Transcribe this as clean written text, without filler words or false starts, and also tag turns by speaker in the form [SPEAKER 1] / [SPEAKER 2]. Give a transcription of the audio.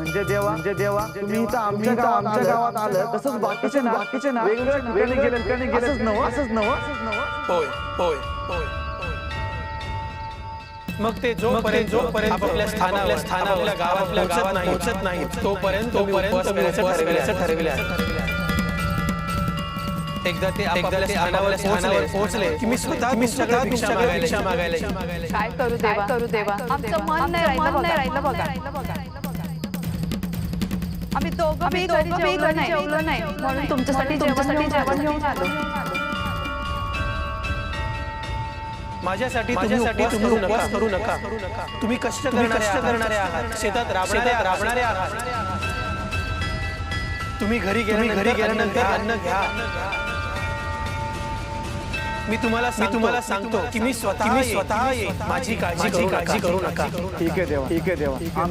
[SPEAKER 1] देवा तुम्ही इथं आमच्या गावात आलं तसंच बाकीचे ना वेगवेगळ्या ठिकाणी गेले असंच नवं
[SPEAKER 2] होय होय होय मग ते जोपर्यंत आपल्या स्थानावर गावात पोहोचत नाही तोपर्यंत उपवास ठरविले आहे. एकदा ते आपल्या स्थानावर पोहोचले की मी स्वतः तुमच्याकडे भिक्षा मागायला
[SPEAKER 3] काय करू देवा आमचं मन नाही राहिलं बघा. आम्ही दोघं जेवलो नाही म्हणून तुमच्यासाठी जेवण घेऊन आलो.
[SPEAKER 2] माझ्यासाठी तुम्ही उपवास करू नका. तुम्ही कष्ट करणारे आहात, शेतात राबणारे आहात. तुम्ही घरी गेल्यानंतर अन्न घ्या. मी तुम्हाला सांगतो की मी स्वतः माझी काळजी करू नका.
[SPEAKER 1] ठीक आहे देवा